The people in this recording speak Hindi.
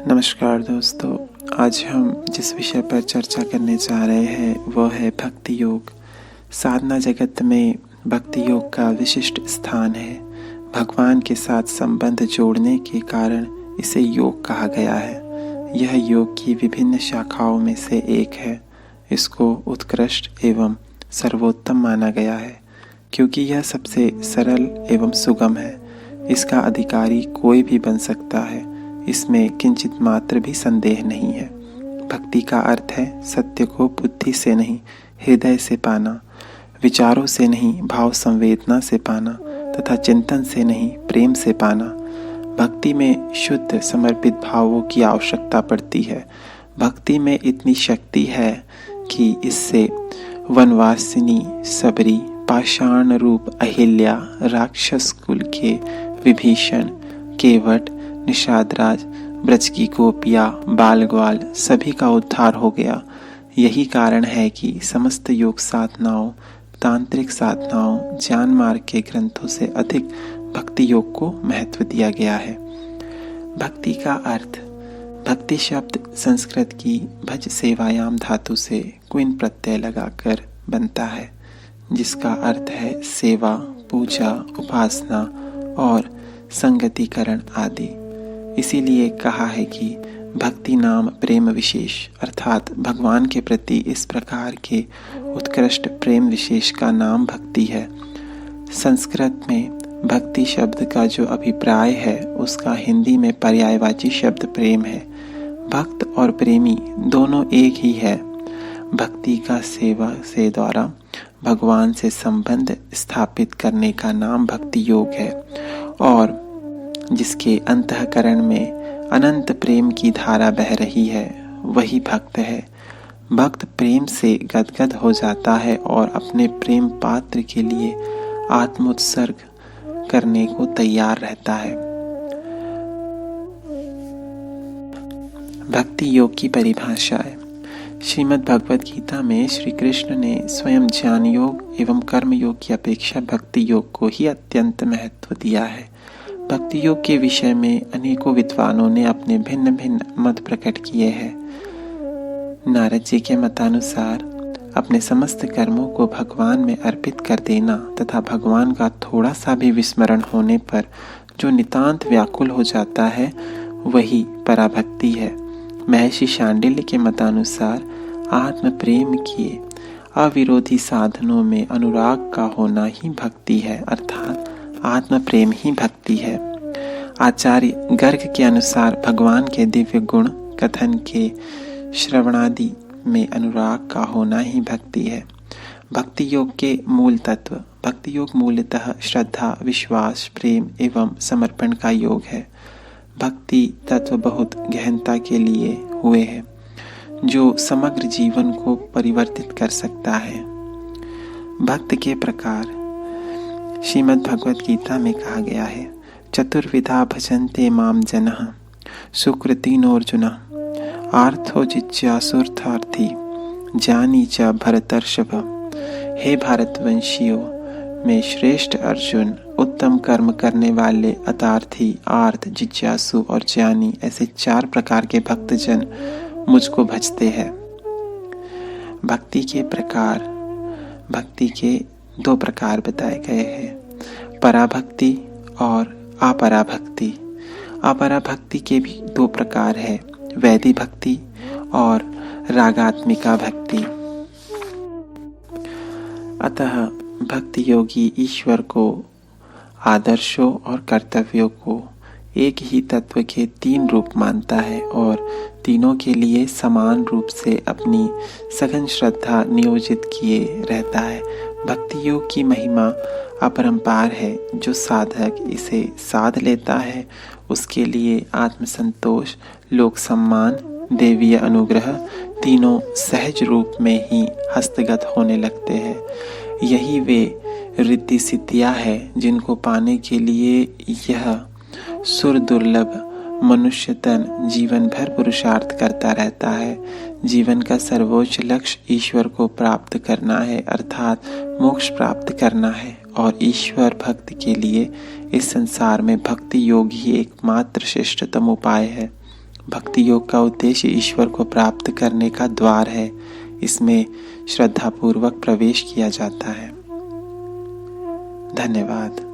नमस्कार दोस्तों, आज हम जिस विषय पर चर्चा करने जा रहे हैं वह है भक्ति योग। साधना जगत में भक्ति योग का विशिष्ट स्थान है। भगवान के साथ संबंध जोड़ने के कारण इसे योग कहा गया है। यह योग की विभिन्न शाखाओं में से एक है। इसको उत्कृष्ट एवं सर्वोत्तम माना गया है क्योंकि यह सबसे सरल एवं सुगम है। इसका अधिकारी कोई भी बन सकता है, इसमें किंचित मात्र भी संदेह नहीं है। भक्ति का अर्थ है सत्य को बुद्धि से नहीं हृदय से पाना, विचारों से नहीं भाव संवेदना से पाना तथा चिंतन से नहीं प्रेम से पाना। भक्ति में शुद्ध समर्पित भावों की आवश्यकता पड़ती है। भक्ति में इतनी शक्ति है कि इससे वनवासिनी सबरी, पाषाण रूप अहिल्या, राक्षस कुल के विभीषण, केवट, निषादराज, ब्रज की गोपियाँ, बाल ग्वाल सभी का उद्धार हो गया। यही कारण है कि समस्त योग साधनाओं, तांत्रिक साधनाओं, ज्ञान मार्ग के ग्रंथों से अधिक भक्ति योग को महत्व दिया गया है। भक्ति का अर्थ, भक्ति शब्द संस्कृत की भज सेवायाम धातु से क्विन प्रत्यय लगाकर बनता है, जिसका अर्थ है सेवा, पूजा, उपासना और संगतिकरण आदि। इसीलिए कहा है कि भक्ति नाम प्रेम विशेष, अर्थात भगवान के प्रति इस प्रकार के उत्कृष्ट प्रेम विशेष का नाम भक्ति है। संस्कृत में भक्ति शब्द का जो अभिप्राय है उसका हिंदी में पर्यायवाची शब्द प्रेम है। भक्त और प्रेमी दोनों एक ही है। भक्ति का सेवा से द्वारा भगवान से संबंध स्थापित करने का नाम भक्ति योग है और जिसके अंतःकरण में अनंत प्रेम की धारा बह रही है वही भक्त है। भक्त प्रेम से गदगद हो जाता है और अपने प्रेम पात्र के लिए आत्मोत्सर्ग करने को तैयार रहता है। भक्ति योग की परिभाषा है। श्रीमद् भगवद गीता में श्री कृष्ण ने स्वयं ज्ञान योग एवं कर्म योग की अपेक्षा भक्ति योग को ही अत्यंत महत्व दिया है। भक्ति योग के विषय में अनेकों विद्वानों ने अपने भिन्न भिन्न मत प्रकट किए हैं। नारद जी के मतानुसार अपने समस्त कर्मों को भगवान में अर्पित कर देना तथा भगवान का थोड़ा सा भी विस्मरण होने पर जो नितांत व्याकुल हो जाता है वही पराभक्ति है। महर्षि शांडिल्य के मतानुसार आत्म प्रेम किए अविरोधी साधनों में अनुराग का होना ही भक्ति है, अर्थात आत्म प्रेम ही भक्ति है। आचार्य गर्ग के अनुसार भगवान के दिव्य गुण कथन के श्रवणादि में अनुराग का होना ही भक्ति है। भक्ति योग के मूल तत्व। भक्ति योग मूलतः श्रद्धा, विश्वास, प्रेम एवं समर्पण का योग है। भक्ति तत्व बहुत गहनता के लिए हुए हैं जो समग्र जीवन को परिवर्तित कर सकता है। भक्त के प्रकार श्रीमद् भगवद गीता में कहा गया है, चतुर्विधा भजन्ते माम जनः सुकृतिनोऽर्जुनः आर्थो जिज्ञासुर्थार्थी ज्ञानी च भरतर्षभ। हे भारतवंशियों में श्रेष्ठ अर्जुन, उत्तम कर्म करने वाले अतार्थी, आर्थ, जिज्ञासु और ज्ञानी, ऐसे 4 प्रकार के भक्तजन मुझको भजते हैं। भक्ति के प्रकार। भक्ति के 2 प्रकार बताए गए हैं, पराभक्ति और अपराभक्ति। अपराभक्ति के भी 2 प्रकार है, वैधि भक्ति और रागात्मिका भक्ति। अतः भक्ति योगी ईश्वर को, आदर्शों और कर्तव्यों को एक ही तत्व के 3 रूप मानता है और तीनों के लिए समान रूप से अपनी सघन श्रद्धा नियोजित किए रहता है। भक्ति योग की महिमा अपरंपार है। जो साधक इसे साध लेता है उसके लिए आत्मसंतोष, लोक सम्मान, देवीय अनुग्रह तीनों सहज रूप में ही हस्तगत होने लगते हैं। यही वे रिद्धि सिद्धियां हैं जिनको पाने के लिए यह सुर दुर्लभ मनुष्य तन जीवन भर पुरुषार्थ करता रहता है। जीवन का सर्वोच्च लक्ष्य ईश्वर को प्राप्त करना है, अर्थात मोक्ष प्राप्त करना है और ईश्वर भक्त के लिए इस संसार में भक्ति योग ही एकमात्र श्रेष्ठतम उपाय है। भक्ति योग का उद्देश्य ईश्वर को प्राप्त करने का द्वार है। इसमें श्रद्धापूर्वक प्रवेश किया जाता है। धन्यवाद।